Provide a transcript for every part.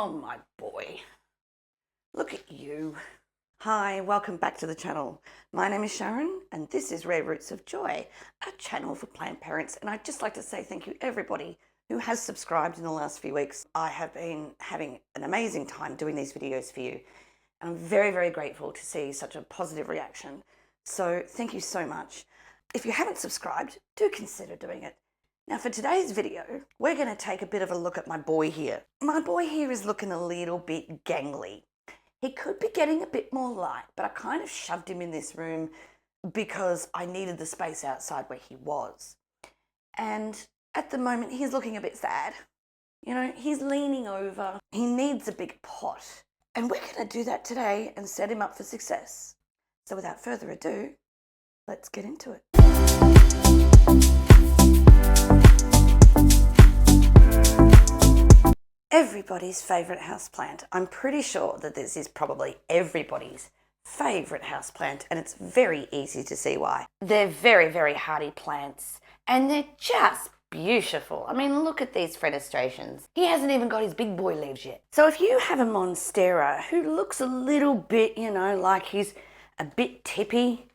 Oh my boy, look at you. Hi, welcome back to the channel. My name is Sharon and this is Rare Roots of Joy, a channel for plant parents. And I'd just like to say thank you everybody who has subscribed in the last few weeks. I have been having an amazing time doing these videos for you. And I'm very, very grateful to see such a positive reaction. So thank you so much. If you haven't subscribed, do consider doing it. Now for today's video, we're going to take a bit of a look at my boy here. My boy here is looking a little bit gangly. He could be getting a bit more light, but I kind of shoved him in this room because I needed the space outside where he was. And at the moment, he's looking a bit sad. You know, he's leaning over. He needs a big pot. And we're going to do that today and set him up for success. So without further ado, let's get into it. Everybody's favourite houseplant. I'm pretty sure that this is probably everybody's favourite houseplant, and it's very easy to see why. They're very, very hardy plants, and they're just beautiful. I mean, look at these fenestrations. He hasn't even got his big boy leaves yet. So if you have a Monstera who looks a little bit, you know, like he's a bit tippy,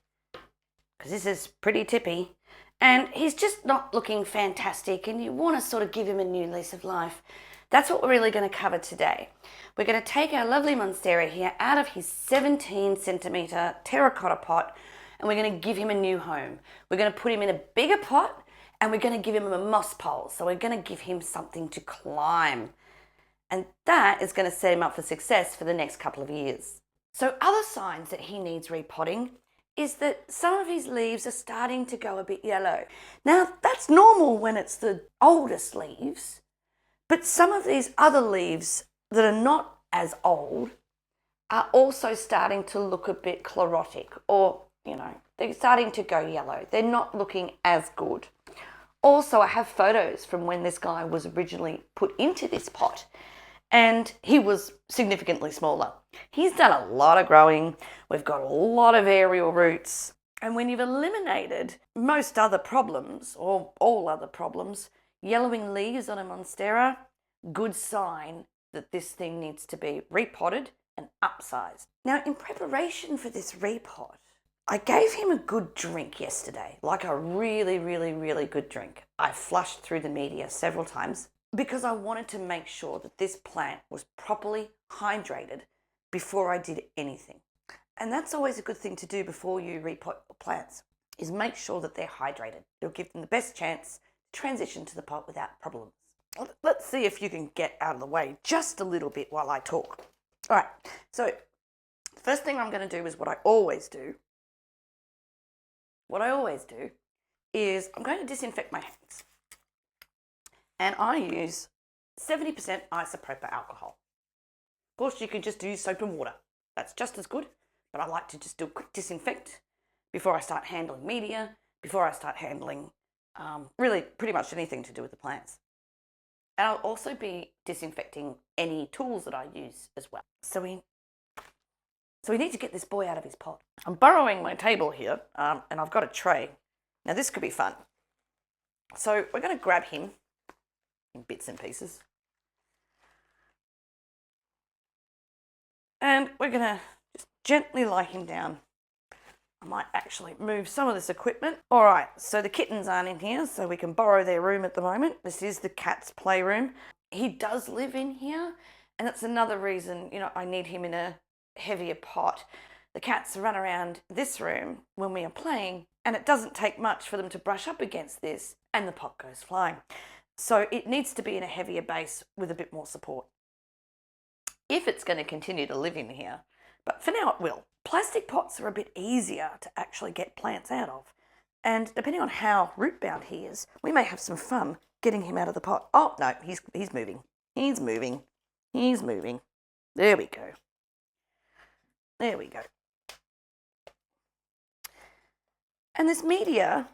because this is pretty tippy, and he's just not looking fantastic, and you want to sort of give him a new lease of life, that's what we're really going to cover today. We're going to take our lovely Monstera here out of his 17 centimetre terracotta pot, and we're going to give him a new home. We're going to put him in a bigger pot, and we're going to give him a moss pole. So we're going to give him something to climb. And that is going to set him up for success for the next couple of years. So other signs that he needs repotting is that some of his leaves are starting to go a bit yellow. Now, that's normal when it's the oldest leaves. But some of these other leaves that are not as old are also starting to look a bit chlorotic, or, you know, they're starting to go yellow. They're not looking as good. Also, I have photos from when this guy was originally put into this pot, and he was significantly smaller. He's done a lot of growing. We've got a lot of aerial roots. And when you've eliminated most other problems, or all other problems, yellowing leaves on a Monstera, good sign that this thing needs to be repotted and upsized. Now, in preparation for this repot, I gave him a good drink yesterday, like a really, really, really good drink. I flushed through the media several times because I wanted to make sure that this plant was properly hydrated before I did anything. And that's always a good thing to do before you repot plants, is make sure that they're hydrated. It'll give them the best chance transition to the pot without problems. Let's see if you can get out of the way just a little bit while I talk. All right, so first thing I'm going to do is what I always do. What I always do is I'm going to disinfect my hands. And I use 70% isopropyl alcohol. Of course, you can just use soap and water. That's just as good, but I like to just do a quick disinfect before I start handling media, before I start handling really pretty much anything to do with the plants. And I'll also be disinfecting any tools that I use as well. So we need to get this boy out of his pot. I'm borrowing my table here, and I've got a tray. Now this could be fun. So we're going to grab him in bits and pieces. And we're going to just gently lie him down. I might actually move some of this equipment. All right, so the kittens aren't in here, so we can borrow their room at the moment. This is the cat's playroom. He does live in here, and that's another reason, you know, I need him in a heavier pot. The cats run around this room when we are playing, and it doesn't take much for them to brush up against this, and the pot goes flying. So it needs to be in a heavier base with a bit more support, if it's going to continue to live in here. But for now it will. Plastic pots are a bit easier to actually get plants out of. And depending on how root bound he is, we may have some fun getting him out of the pot. Oh, no, he's moving. He's moving. He's moving. There we go. There we go. And this media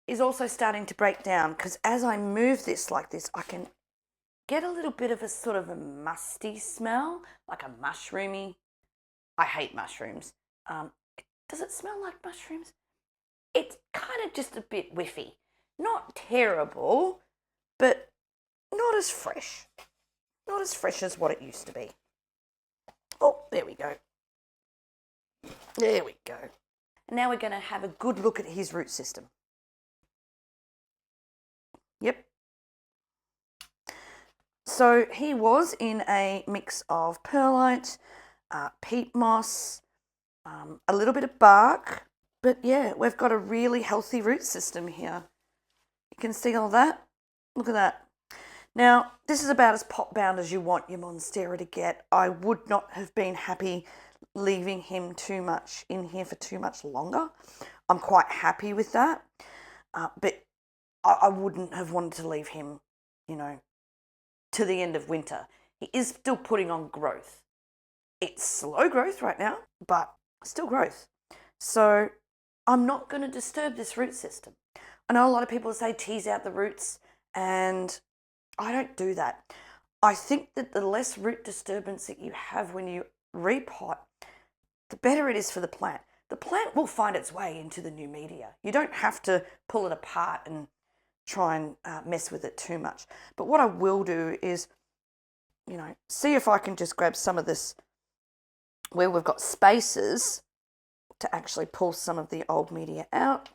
is also starting to break down, because as I move this like this, I can get a little bit of a sort of a musty smell, like a mushroomy. I hate mushrooms. Does it smell like mushrooms? It's kind of just a bit whiffy. Not terrible, but not as fresh. Not as fresh as what it used to be. Oh, there we go. There we go. And now we're going to have a good look at his root system. Yep. So he was in a mix of perlite, peat moss, a little bit of bark. But yeah, we've got a really healthy root system here. You can see all that. Look at that. Now, this is about as pot bound as you want your Monstera to get. I would not have been happy leaving him too much in here for too much longer. I'm quite happy with that. But I wouldn't have wanted to leave him, you know, to the end of winter. He is still putting on growth. It's slow growth right now, but still growth. So I'm not going to disturb this root system. I know a lot of people say tease out the roots, and I don't do that. I think that the less root disturbance that you have when you repot, the better it is for the plant. The plant will find its way into the new media. You don't have to pull it apart and try and mess with it too much. But what I will do is, you know, see if I can just grab some of this where we've got spaces to actually pull some of the old media out.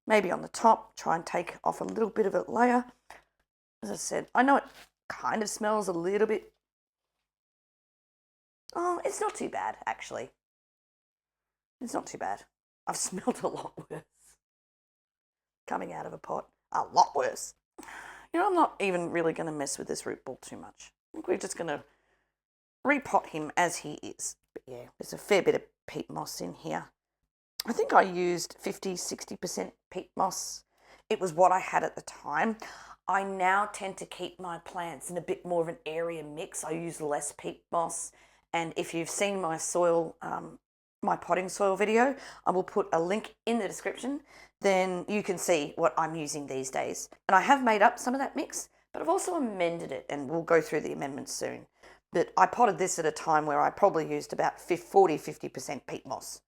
Maybe on the top, try and take off a little bit of a layer. As I said, I know it kind of smells a little bit. Oh, it's not too bad, actually. It's not too bad. I've smelled a lot worse coming out of a pot. A lot worse. You know, I'm not even really going to mess with this root ball too much. I think we're just going to repot him as he is. But yeah, there's a fair bit of peat moss in here. I think I used 50-60% peat moss. It was what I had at the time. I now tend to keep my plants in a bit more of an area mix. I use less peat moss. And if you've seen my soil, my potting soil video, I will put a link in the description. Then you can see what I'm using these days. And I have made up some of that mix, but I've also amended it, and we'll go through the amendments soon. But I potted this at a time where I probably used about 40-50% peat moss,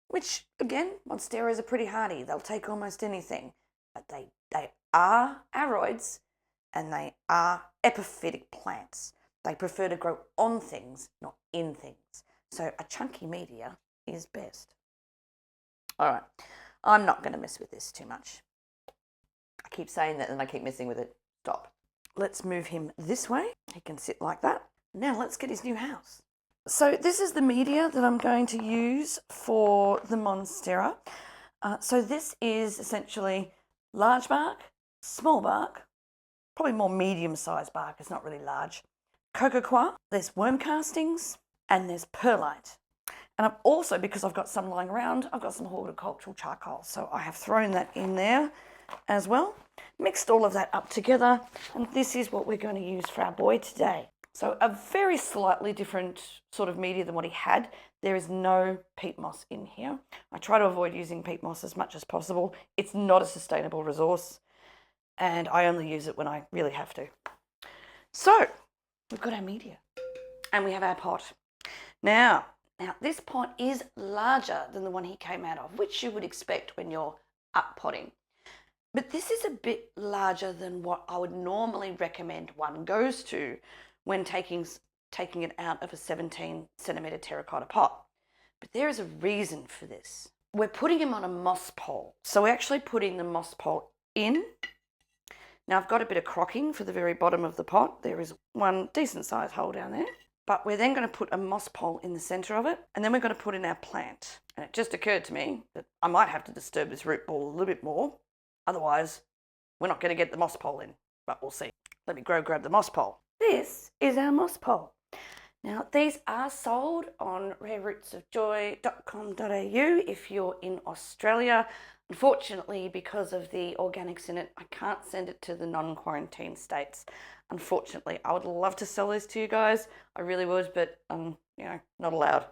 which, again, Monsteras are pretty hardy. They'll take almost anything. But they are aroids, and they are epiphytic plants. They prefer to grow on things, not in things. So a chunky media is best. All right, I'm not going to mess with this too much. I keep saying that and I keep messing with it. Stop. Let's move him this way. He can sit like that. Now let's get his new house. So this is the media that I'm going to use for the Monstera. So this is essentially large bark, small bark, probably more medium-sized bark. It's not really large. Coco coir, there's worm castings, and there's perlite. And I've also, because I've got some lying around, I've got some horticultural charcoal. So I have thrown that in there as well. Mixed all of that up together. And this is what we're going to use for our boy today. So a very slightly different sort of media than what he had. There is no peat moss in here. I try to avoid using peat moss as much as possible. It's not a sustainable resource, and I only use it when I really have to. So we've got our media and we have our pot. Now this pot is larger than the one he came out of, which you would expect when you're up potting. But this is a bit larger than what I would normally recommend one goes to when taking it out of a 17 centimetre terracotta pot. But there is a reason for this. We're putting him on a moss pole. So we're actually putting the moss pole in. Now I've got a bit of crocking for the very bottom of the pot. There is one decent sized hole down there. But we're then going to put a moss pole in the centre of it, and then we're going to put in our plant. And it just occurred to me that I might have to disturb this root ball a little bit more. Otherwise, we're not going to get the moss pole in, but we'll see. Let me grab the moss pole. This is our moss pole. Now, these are sold on rarerootsofjoy.com.au if you're in Australia. Unfortunately, because of the organics in it, I can't send it to the non-quarantine states. Unfortunately, I would love to sell this to you guys. I really would, but not allowed.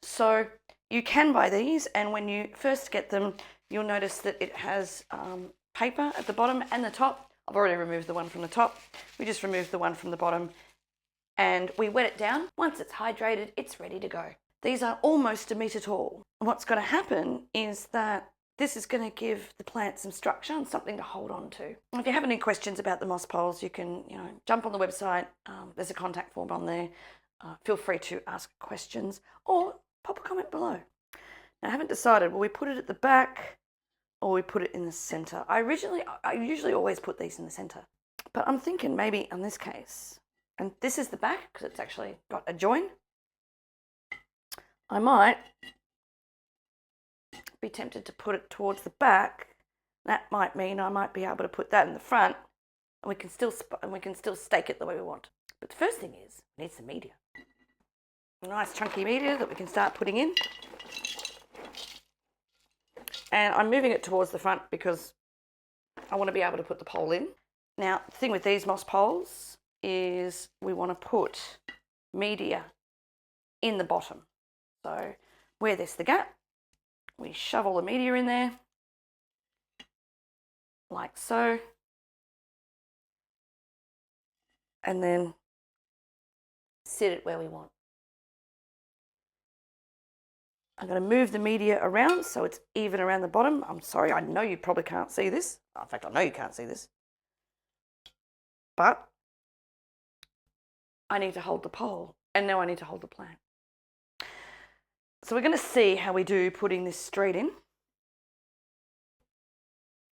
So you can buy these, and when you first get them, you'll notice that it has paper at the bottom and the top. I've already removed the one from the top. We just removed the one from the bottom, and we wet it down. Once it's hydrated, it's ready to go. These are almost a metre tall. What's going to happen is that this is going to give the plant some structure and something to hold on to. If you have any questions about the moss poles, you can, jump on the website. There's a contact form on there. Feel free to ask questions or pop a comment below. Now, I haven't decided, will we put it at the back or we put it in the center? I usually always put these in the center, but I'm thinking maybe in this case, and this is the back because it's actually got a join, I might be tempted to put it towards the back. That might mean I might be able to put that in the front, and we can still stake it the way we want. But the first thing is, we need some media. A nice chunky media that we can start putting in. And I'm moving it towards the front because I want to be able to put the pole in. Now, the thing with these moss poles is we want to put media in the bottom. So where there's the gap, we shove all the media in there, like so. And then sit it where we want. I'm going to move the media around so it's even around the bottom. I'm sorry, I know you probably can't see this. In fact, I know you can't see this. But I need to hold the pole, and now I need to hold the plant. So we're going to see how we do putting this straight in.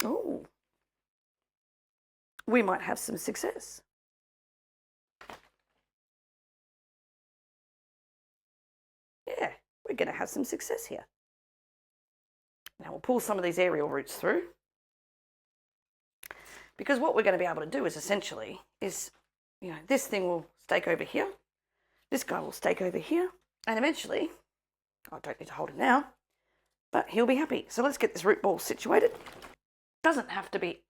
Oh, we might have some success. Yeah, we're going to have some success here. Now we'll pull some of these aerial roots through, because what we're going to be able to do is essentially this thing will stake over here, this guy will stake over here, and eventually, I don't need to hold it now, but he'll be happy. So let's get this root ball situated. Doesn't have to be,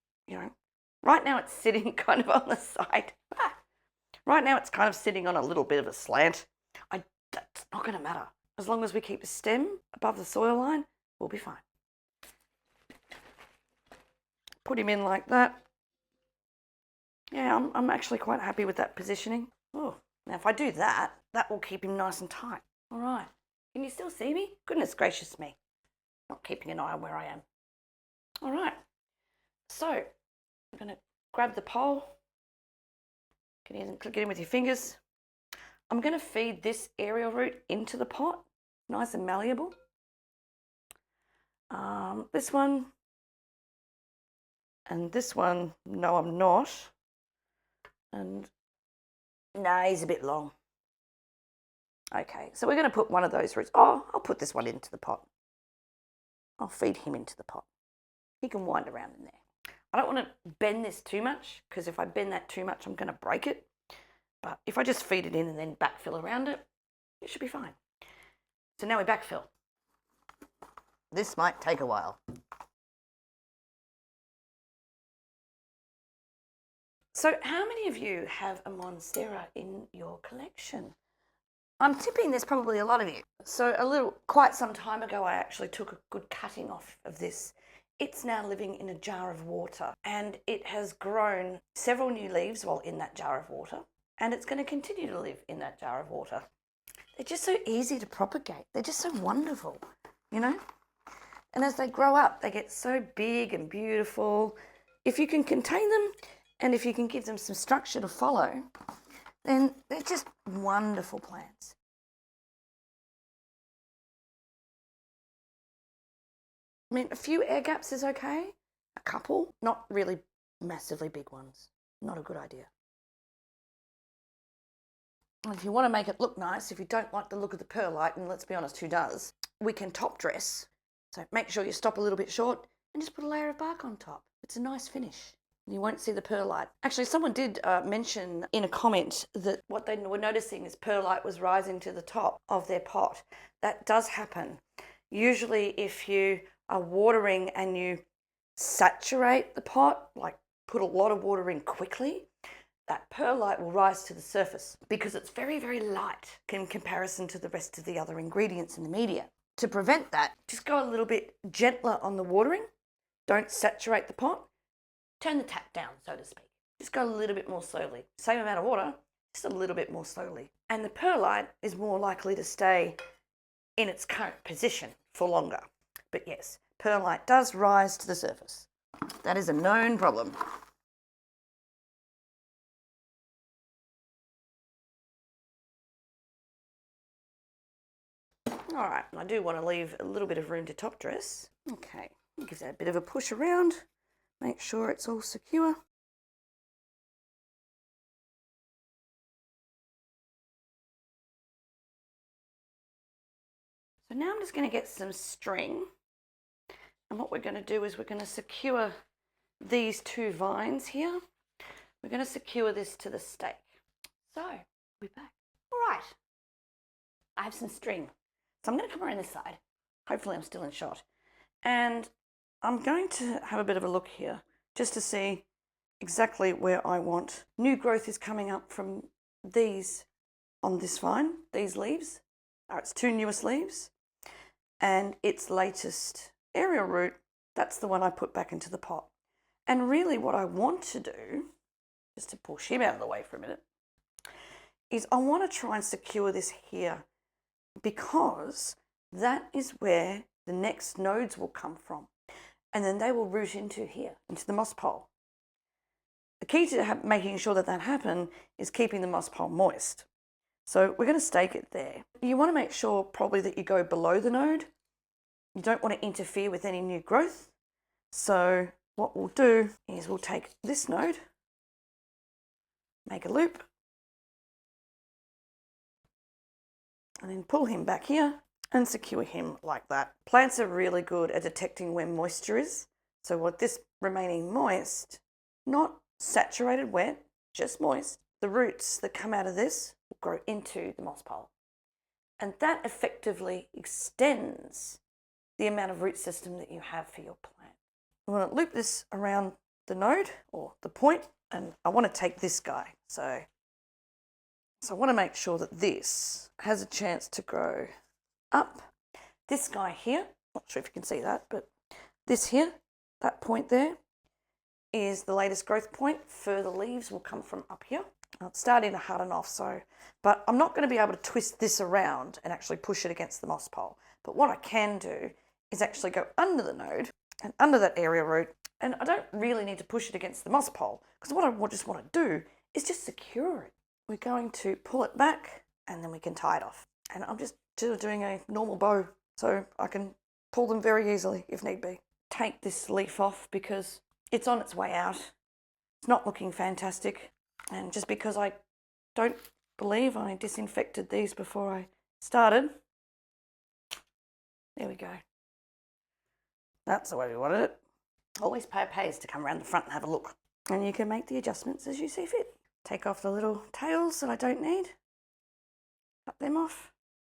right now it's sitting kind of on the side. Right now it's kind of sitting on a little bit of a slant. That's not going to matter. As long as we keep the stem above the soil line, we'll be fine. Put him in like that. Yeah, I'm actually quite happy with that positioning. Oh, now if I do that, that will keep him nice and tight. All right. Can you still see me? Goodness gracious me. Not keeping an eye on where I am. All right. So I'm going to grab the pole. Get in with your fingers. I'm going to feed this aerial root into the pot, nice and malleable. This one and this one, no, I'm not. And no, he's a bit long. Okay, so we're going to put one of those roots. Oh, I'll put this one into the pot. I'll feed him into the pot. He can wind around in there. I don't want to bend this too much, because if I bend that too much, I'm going to break it. But if I just feed it in and then backfill around it, it should be fine. So now we backfill. This might take a while. So how many of you have a Monstera in your collection? I'm tipping there's probably a lot of you. So quite some time ago, I actually took a good cutting off of this. It's now living in a jar of water, and it has grown several new leaves while in that jar of water. And it's going to continue to live in that jar of water. They're just so easy to propagate. They're just so wonderful, And as they grow up, they get so big and beautiful. If you can contain them and if you can give them some structure to follow, then they're just wonderful plants. I mean, a few air gaps is okay. A couple, not really massively big ones. Not a good idea. If you want to make it look nice, if you don't like the look of the perlite, and let's be honest, who does? We can top dress. So make sure you stop a little bit short and just put a layer of bark on top. It's a nice finish. You won't see the perlite. Actually, someone did mention in a comment that what they were noticing is perlite was rising to the top of their pot. That does happen. Usually if you are watering and you saturate the pot, like put a lot of water in quickly, that perlite will rise to the surface because it's very, very light in comparison to the rest of the other ingredients in the media. To prevent that, just go a little bit gentler on the watering. Don't saturate the pot. Turn the tap down, so to speak. Just go a little bit more slowly. Same amount of water, just a little bit more slowly. And the perlite is more likely to stay in its current position for longer. But yes, perlite does rise to the surface. That is a known problem. All right, I do want to leave a little bit of room to top dress. Okay, give that a bit of a push around. Make sure it's all secure. So now I'm just going to get some string. And what we're going to do is we're going to secure these two vines here. We're going to secure this to the stake. So, we're back. All right, I have some string. So I'm going to come around this side. Hopefully I'm still in shot. And I'm going to have a bit of a look here just to see exactly where I want. New growth is coming up from these on this vine, these leaves. Its two newest leaves. And its latest aerial root, that's the one I put back into the pot. And really what I want to do, just to push him out of the way for a minute, is I want to try and secure this here, because that is where the next nodes will come from. And then they will root into here, into the moss pole. The key to making sure that happens is keeping the moss pole moist. So we're going to stake it there. You want to make sure probably that you go below the node. You don't want to interfere with any new growth. So what we'll do is we'll take this node, make a loop, and then pull him back here and secure him like that. Plants are really good at detecting where moisture is. So with this remaining moist, not saturated wet, just moist, the roots that come out of this will grow into the moss pole. And that effectively extends the amount of root system that you have for your plant. I'm going to loop this around the node or the point, and I want to take this guy. So I want to make sure that this has a chance to grow up. This guy here, not sure if you can see that, but this here, that point there, is the latest growth point. Further leaves will come from up here. Now it's starting to harden off, but I'm not going to be able to twist this around and actually push it against the moss pole. But what I can do is actually go under the node and under that area root, and I don't really need to push it against the moss pole, because what I just want to do is just secure it. We're going to pull it back and then we can tie it off. And I'm just doing a normal bow, so I can pull them very easily if need be. Take this leaf off because it's on its way out. It's not looking fantastic. And just because I don't believe I disinfected these before I started, there we go. That's the way we wanted it. Always pays to come around the front and have a look. And you can make the adjustments as you see fit. Take off the little tails that I don't need. Cut them off.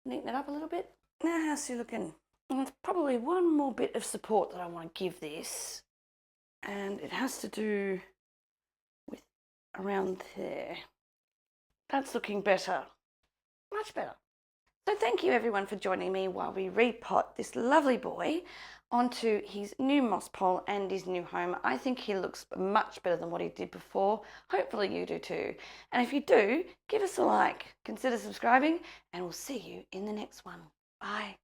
Neaten it up a little bit. Now how's she looking? And there's probably one more bit of support that I want to give this. And it has to do with around there. That's looking better. Much better. So thank you everyone for joining me while we repot this lovely boy onto his new moss pole and his new home. I think he looks much better than what he did before. Hopefully you do too. And if you do, give us a like, consider subscribing, and we'll see you in the next one. Bye.